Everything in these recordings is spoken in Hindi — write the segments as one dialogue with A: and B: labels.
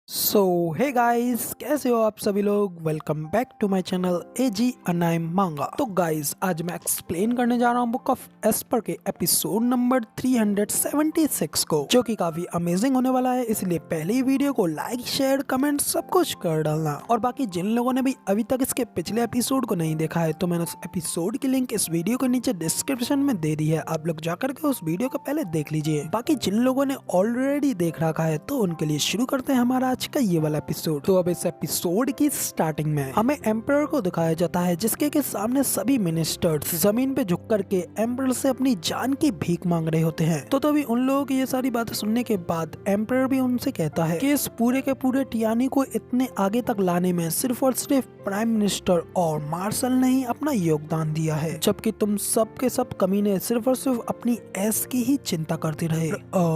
A: सो हे गाइस, कैसे हो आप सभी लोग। Welcome back to my channel AG anime manga. तो गाइस, आज मैं एक्सप्लेन करने जा रहा हूँ बुक ऑफ एस्पर के एपिसोड नंबर 376 को, जो कि काफी अमेजिंग होने वाला है। इसलिए पहले ही वीडियो को लाइक शेयर कमेंट सब कुछ कर डालना। और बाकी जिन लोगों ने भी अभी तक इसके पिछले एपिसोड को नहीं देखा है, तो मैंने उस एपिसोड की लिंक इस वीडियो के नीचे डिस्क्रिप्शन में दे दी है। आप लोग जाकर के उस वीडियो को पहले देख लीजिए। बाकी जिन लोगों ने ऑलरेडी देख रखा है, तो उनके लिए शुरू करते हैं हमारा आज का ये वाला एपिसोड। तो अब इस एपिसोड की स्टार्टिंग में हमें एम्परर को दिखाया जाता है, जिसके के सामने सभी मिनिस्टर्स जमीन पे झुक करके एम्परर से अपनी जान की भीख मांग रहे होते हैं। तो तभी उन लोगों की ये सारी बातें सुनने के बाद एम्परर भी उनसे कहता है कि इस पूरे के पूरे टियानी को इतने आगे तक लाने में सिर्फ और सिर्फ प्राइम मिनिस्टर और मार्शल ने ही अपना योगदान दिया है, जबकि तुम सब के सब कमीने सिर्फ और सिर्फ अपनी ऐश की ही चिंता करते रहे।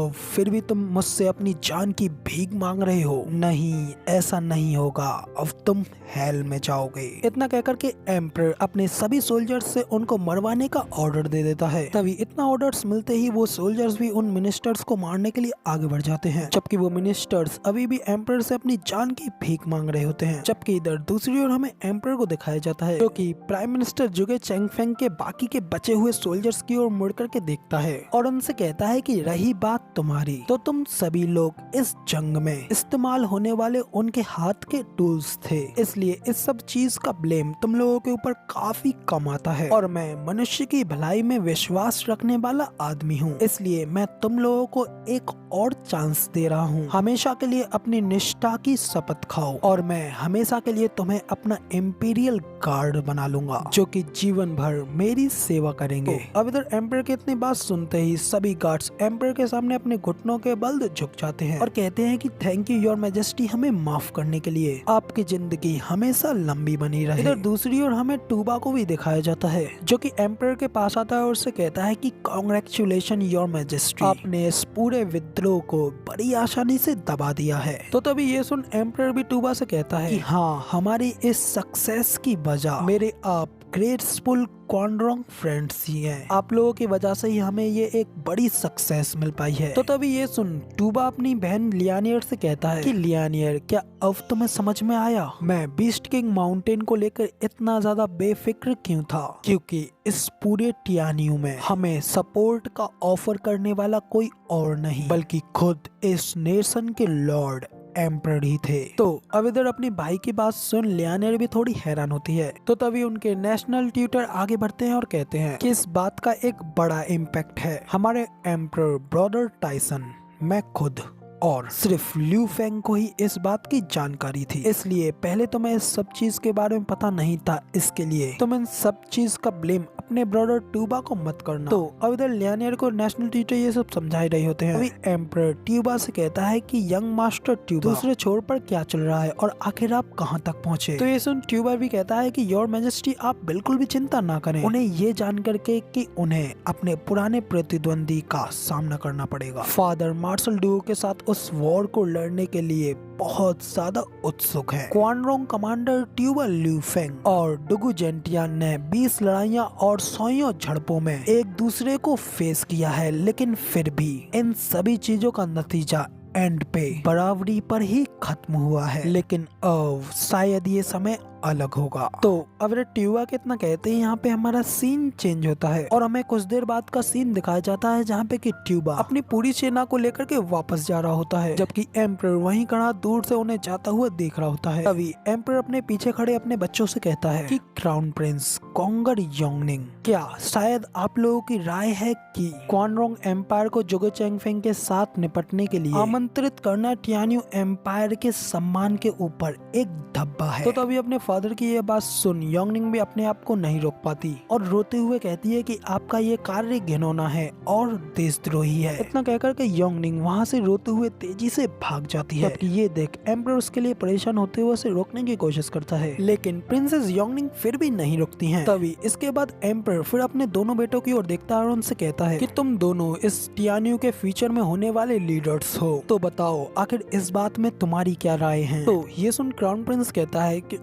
A: फिर भी तुम मुझसे अपनी जान की भीख मांग रहे हो। नहीं, ऐसा नहीं होगा, अब तुम हेल में जाओगे। इतना कहकर के एम्परर अपने सभी सोल्जर्स से उनको मरवाने का ऑर्डर दे देता है। तभी इतना ऑर्डर्स मिलते ही वो सोल्जर्स भी उन मिनिस्टर्स को मारने के लिए आगे बढ़ जाते हैं, जबकि वो मिनिस्टर्स अभी भी एम्परर से अपनी जान की भीख मांग रहे होते हैं। जबकि इधर दूसरी ओर हमें एम्परर को दिखाया जाता है, जो कि प्राइम मिनिस्टर जुगे चेंगफेंग के बाकी के बचे हुए सोल्जर्स की ओर मुड़ करके देखता है और उनसे कहता है कि रही बात तुम्हारी, तो तुम सभी लोग इस जंग में इस्तेमाल होने वाले उनके हाथ के टूल्स थे, इसलिए इस सब चीज का ब्लेम तुम लोगों के ऊपर काफी कम आता है। और मैं मनुष्य की भलाई में विश्वास रखने वाला आदमी हूँ, इसलिए मैं तुम लोगों को एक और चांस दे रहा हूँ। हमेशा के लिए अपनी निष्ठा की शपथ खाओ और मैं हमेशा के लिए तुम्हें अपना इम्पीरियल गार्ड बना लूंगा, जो कि जीवन भर मेरी सेवा करेंगे। अब इधर एम्परर की इतनी बात सुनते ही सभी गार्ड्स एम्परर के सामने अपने घुटनों के बल झुक जाते हैं और कहते हैं कि थैंक यू योर मैजेस्टी, हमें माफ करने के लिए। आपकी जिंदगी हमेशा लंबी बनी रहे। इधर दूसरी ओर हमें टूबा को भी दिखाया जाता है, जो कि एम्परर के पास आता है और उससे कहता है कि कांग्रेचुलेशन योर मैजेस्टी, आपने इस पूरे विद्रोह को बड़ी आसानी से दबा दिया है। तो तभी ये सुन एम्परर भी टूबा से कहता है कि हाँ, हमारी इस सक्सेस की वजह मेरे आप ग्रेटफुल क्वांड्रोंग फ्रेंड्स ही हैं। आप लोगों की वजह से ही हमें ये एक बड़ी सक्सेस मिल पाई है। तो तभी ये सुन टूबा अपनी बहन लियानियर से कहता है कि लियानियर, क्या अब तुम्हें समझ में आया मैं बीस्ट किंग माउंटेन को लेकर इतना ज्यादा बेफिक्र क्यों था? क्योंकि इस पूरे टियानियो में हमें सपोर्ट का ऑफर करने वाला कोई और नहीं, बल्कि खुद इस नेशन के लॉर्ड एम्परर ही थे। तो अब इधर अपनी भाई की बात सुन लियानियर भी थोड़ी हैरान होती है। तो तभी उनके नेशनल ट्यूटर आगे बढ़ते हैं और कहते हैं कि इस बात का एक बड़ा इम्पैक्ट है हमारे एम्परर ब्रदर टाइसन, मैं खुद और सिर्फ ल्यू फेंग को ही इस बात की जानकारी थी, इसलिए पहले तो मैं इस सब चीज के बारे में पता नहीं था, इसके लिए तुम इन सब चीज का ब्लेम अपने ब्रदर ट्यूबा को मत करना। तो अब इधर लियानियर को नेशनल टीचर ये सब समझा ही रहे होते हैं। अभी एम्परर ट्यूबा से कहता है कि यंग मास्टर ट्यूबा, दूसरे छोर पर क्या चल रहा है और आखिर आप कहाँ तक पहुँचे? तो ये सुन ट्यूबा भी कहता है कि योर मैजेस्टी, आप बिल्कुल भी चिंता ना करें, उन्हें ये जान करके कि उन्हें अपने पुराने प्रतिद्वंदी का सामना करना पड़ेगा। फादर मार्शल डुओ के साथ उस वॉर को लड़ने के लिए बहुत ज्यादा उत्सुक है। क्वानरोंग कमांडर ट्यूबा ल्यू फेंग और डुगु जेंटियान ने 20 लड़ाइयाँ और 100 झड़पों में एक दूसरे को फेस किया है, लेकिन फिर भी इन सभी चीजों का नतीजा एंड पे बराबरी पर ही खत्म हुआ है। लेकिन अब शायद ये समय अलग होगा। तो अब ट्यूबा के इतना कहते हैं, यहाँ पे हमारा सीन चेंज होता है और हमें कुछ देर बाद का सीन दिखाया जाता है, जहाँ पे कि ट्यूबा अपनी पूरी सेना को लेकर के वापस जा रहा होता है, जबकि एम्परर वहीं खड़ा दूर से उन्हें जाता हुआ देख रहा होता है। तभी एम्परर अपने पीछे खड़े अपने बच्चों से कहता है कि क्राउन प्रिंस कोंगर योंगनिंग, क्या शायद आप लोगों की राय है कि क्वानरोंग एम्पायर को जुगे चेंगफेंग के साथ निपटने के लिए आमंत्रित करना टियानियो एम्पायर के सम्मान के ऊपर एक धब्बा है? तो तभी अपने फादर की ये बात सुन योंगनिंग भी अपने आप को नहीं रोक पाती और रोते हुए कहती है कि आपका ये कार्य घिनौना है और देशद्रोही है। इतना कहकर के योंगनिंग वहाँ से रोते हुए तेजी से भाग जाती है। ये देख एम्परर उसके लिए परेशान होते हुए उसे रोकने की कोशिश करता है, लेकिन प्रिंसेस योंगनिंग फिर भी नहीं रुकती हैं। तभी इसके बाद एम्परर फिर अपने दोनों बेटों की ओर देखता है और उनसे कहता है कि तुम दोनों इस टियानियो के फ्यूचर में होने वाले लीडर्स हो, तो बताओ आखिर इस बात में तुम्हारी क्या राय है? तो ये सुन क्राउन प्रिंस कहता है कि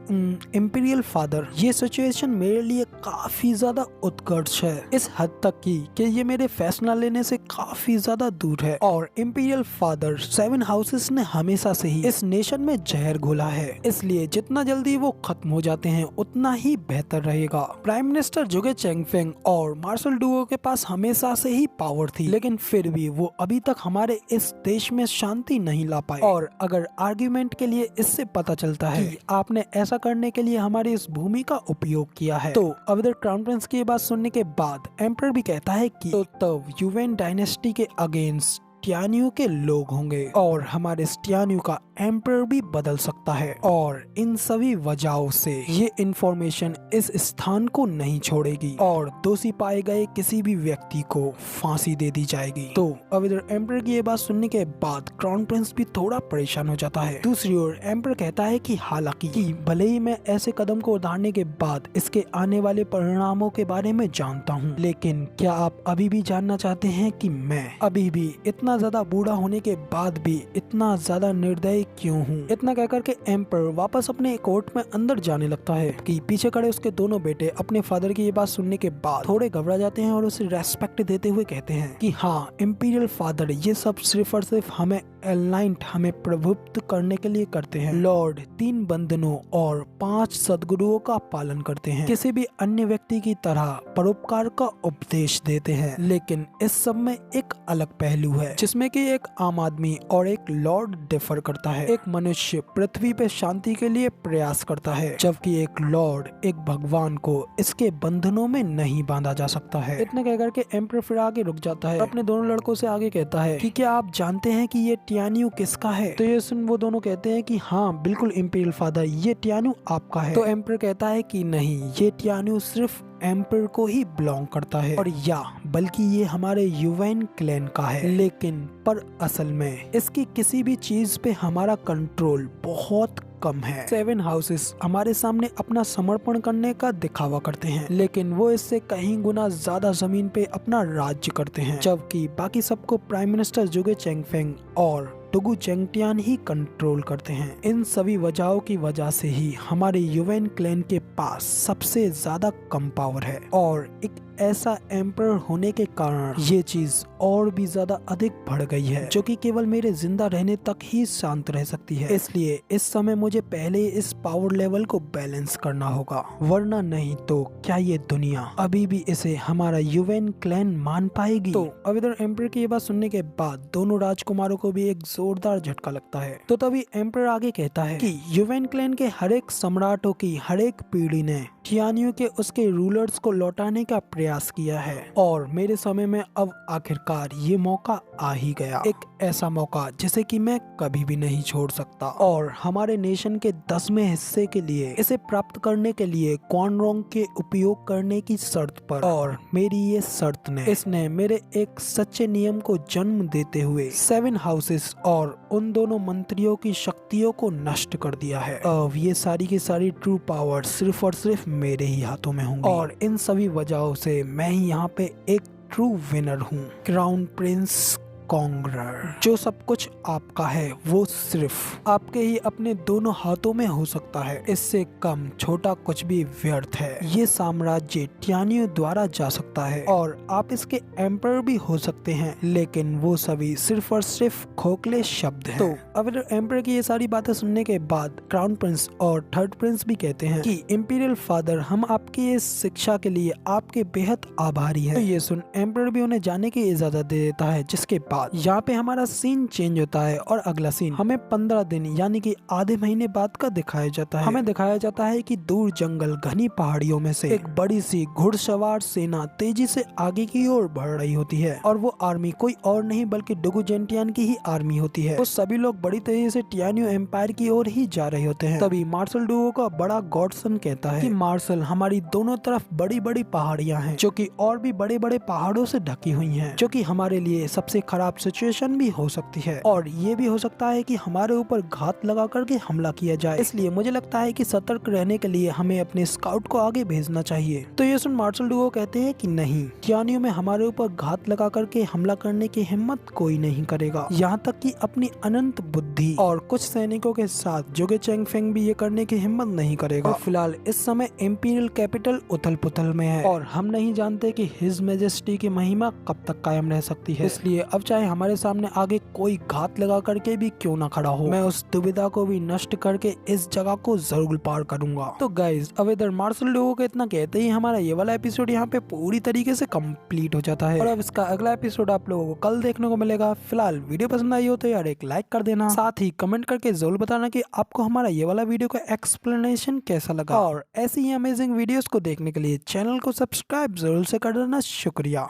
A: इम्पीरियल फादर, ये सिचुएशन मेरे लिए काफी ज्यादा उत्कर्ष है, इस हद तक कि ये मेरे फैसला लेने से काफी ज्यादा दूर है। और इम्पीरियल फादर, 7 हाउसेस ने हमेशा से ही इस नेशन में जहर घोला है, इसलिए जितना जल्दी वो खत्म हो जाते हैं उतना ही बेहतर रहेगा। प्राइम मिनिस्टर जुगे चेंगफेंग और मार्शल डुओ के पास हमेशा से ही पावर थी, लेकिन फिर भी वो अभी तक हमारे इस देश में शांति नहीं ला पाए। और अगर आर्ग्यूमेंट के लिए इससे पता चलता है कि आपने ऐसा करने के लिए हमारी इस भूमि का उपयोग किया है, तो अब इधर क्राउन प्रिंस की ये बात सुनने के बाद एम्परर भी कहता है कि तो तब युवेन डायनेस्टी के अगेंस्ट टियान्यू के लोग होंगे और हमारे टियान्यू का एम्परर भी बदल सकता है। और इन सभी वजहों से ये इंफॉर्मेशन इस स्थान को नहीं छोड़ेगी और दोषी पाए गए किसी भी व्यक्ति को फांसी दे दी जाएगी। तो अब इधर एम्परर की ये बात सुनने के बाद क्राउन प्रिंस भी थोड़ा परेशान हो जाता है। दूसरी ओर एम्परर कहता है कि हालांकि भले ही मैं ऐसे कदम को उठाने के बाद इसके आने वाले परिणामों के बारे में जानता हूँ, लेकिन क्या आप अभी भी जानना चाहते हैं कि मैं अभी भी इतना ज्यादा बूढ़ा होने के बाद भी इतना ज्यादा निर्दयी क्यों हूँ? इतना कहकर के एम्परर वापस अपने कोर्ट में अंदर जाने लगता है कि पीछे खड़े उसके दोनों बेटे अपने फादर की ये बात सुनने के बाद थोड़े घबरा जाते हैं और उसे रेस्पेक्ट देते हुए कहते हैं कि हाँ इम्पीरियल फादर, ये सब सिर्फ और सिर्फ हमें एलाइंट, हमें प्रभुत्व करने के लिए करते हैं। लॉर्ड 3 बंधनों और 5 सदगुरुओं का पालन करते हैं, किसी भी अन्य व्यक्ति की तरह परोपकार का उपदेश देते हैं। लेकिन इस सब में एक अलग पहलू है जिसमें कि एक आम आदमी और एक लॉर्ड डिफर करता है। एक मनुष्य पृथ्वी पे शांति के लिए प्रयास करता है, जबकि एक लॉर्ड, एक भगवान को इसके बंधनों में नहीं बांधा जा सकता है। इतना कहकर के एम्परर फिर आगे रुक जाता है, अपने दोनों लड़कों से आगे कहता है कि क्या आप जानते हैं कि ये टियान्यू किसका है? तो ये सुन वो दोनों कहते हैं कि हाँ बिल्कुल इम्पीरियल फादर, ये टियान्यू आपका है। तो एम्परर कहता है कि नहीं, ये टियान्यू सिर्फ एम्परर को ही बिलोंग करता है और या बल्कि ये हमारे युवेन क्लैन का है। लेकिन पर असल में इसकी किसी भी चीज पे हमारा कंट्रोल बहुत कम है। 7 हाउसेस हमारे सामने अपना समर्पण करने का दिखावा करते हैं, लेकिन वो इससे कहीं गुना ज्यादा जमीन पे अपना राज्य करते हैं, जबकि बाकी सबको प्राइम मिनिस्टर जुगे चेंगफेंग और टुगु चेंगटियान ही कंट्रोल करते हैं। इन सभी वजहों की वजह से ही हमारे युवेन क्लैन के पास सबसे ज्यादा कम पावर है और एक ऐसा एम्परर होने के कारण ये चीज और भी ज्यादा अधिक बढ़ गई है, जो कि केवल मेरे जिंदा रहने तक ही शांत रह सकती है। इसलिए इस समय मुझे पहले इस पावर लेवल को बैलेंस करना होगा, वरना नहीं तो क्या ये दुनिया अभी भी इसे हमारा युवेन क्लैन मान पाएगी? तो अब इधर एम्परर की ये बात सुनने के बाद दोनों राजकुमारों को भी एक जोरदार झटका लगता है। तो तभी एम्परर आगे कहता है कि युवेन क्लैन के हर एक सम्राटों की हर एक पीढ़ी ने टियान्यू के उसके रूलर्स को लौटाने का प्रयास किया है और मेरे समय में अब आखिरकार ये मौका आ ही गया, एक ऐसा मौका जिसे कि मैं कभी भी नहीं छोड़ सकता। और हमारे नेशन के 10वें हिस्से के लिए इसे प्राप्त करने के लिए क्वानरोंग के उपयोग करने की शर्त पर, और मेरी ये शर्त ने इसने मेरे एक सच्चे नियम को जन्म देते हुए 7 हाउसेस और उन दोनों मंत्रियों की शक्तियों को नष्ट कर दिया है। अब ये सारी की सारी ट्रू पावर सिर्फ और सिर्फ मेरे ही हाथों में होंगी और इन सभी वजहों से मैं ही यहाँ पे एक ट्रू विनर हूँ, क्राउन प्रिंस कॉन्गरर। जो सब कुछ आपका है वो सिर्फ आपके ही अपने दोनों हाथों में हो सकता है, इससे कम छोटा कुछ भी व्यर्थ है। ये साम्राज्य टियान्यू द्वारा जा सकता है और आप इसके एम्परर भी हो सकते हैं, लेकिन वो सभी सिर्फ और सिर्फ खोखले शब्द हैं। तो अब एम्परर की ये सारी बातें सुनने के बाद क्राउन प्रिंस और थर्ड प्रिंस भी कहते हैं कि इम्पीरियल फादर, हम आपकी इस शिक्षा के लिए आपके बेहद आभारी हैं। तो ये सुन एम्परर भी उन्हें जाने की इजाजत दे देता है, जिसके यहाँ पे हमारा सीन चेंज होता है और अगला सीन हमें 15 दिन यानी कि आधे महीने बाद का दिखाया जाता है। हमें दिखाया जाता है कि दूर जंगल घनी पहाड़ियों में से एक बड़ी सी घुड़सवार सेना तेजी से आगे की ओर बढ़ रही होती है और वो आर्मी कोई और नहीं बल्कि डुगु जेंटियान की ही आर्मी होती है। वो सभी लोग बड़ी तेजी से टियान्यू एम्पायर की ओर ही जा रहे होते हैं। तभी मार्शल डुओ का बड़ा गॉडसन कहता है कि मार्शल, हमारी दोनों तरफ बड़ी बड़ी पहाड़ियाँ हैं जो कि और भी बड़े बड़े पहाड़ों से ढकी हुई हैं, जो कि हमारे लिए सबसे खराब खराब सिचुएशन भी हो सकती है और ये भी हो सकता है कि हमारे ऊपर घात लगा करके हमला किया जाए। इसलिए मुझे लगता है कि सतर्क रहने के लिए हमें अपने स्काउट को आगे भेजना चाहिए। तो ये सुन मार्शल डुओ कहते हैं कि नहीं, कियानियो में हमारे ऊपर घात लगा करके हमला करने की हिम्मत कोई नहीं करेगा, यहाँ तक कि अपनी अनंत बुद्धि और कुछ सैनिकों के साथ जुगे चेंगफेंग भी ये करने की हिम्मत नहीं करेगा। और फिलहाल इस समय इंपीरियल कैपिटल उथल पुथल में है और हम नहीं जानते कि हिज मैजेस्टी की महिमा कब तक कायम रह सकती है। इसलिए अब चाहे हमारे सामने आगे कोई घात लगा करके भी क्यों ना खड़ा हो, मैं उस दुविधा को भी नष्ट करके इस जगह को जरूर पार करूंगा। तो गाइज अब इधर मार्शल डुओ को इतना कहते ही हमारा ये वाला एपिसोड यहाँ पे पूरी तरीके से कंप्लीट हो जाता है और अब इसका अगला एपिसोड आप लोगों को कल देखने को मिलेगा। फिलहाल वीडियो पसंद आई हो तो यार एक लाइक कर देना, साथ ही कमेंट करके जरूर बताना कि आपको हमारा ये वाला वीडियो का एक्सप्लेनेशन कैसा लगा और ऐसी ही अमेजिंग वीडियोस को देखने के लिए चैनल को सब्सक्राइब जरूर से कर देना। शुक्रिया।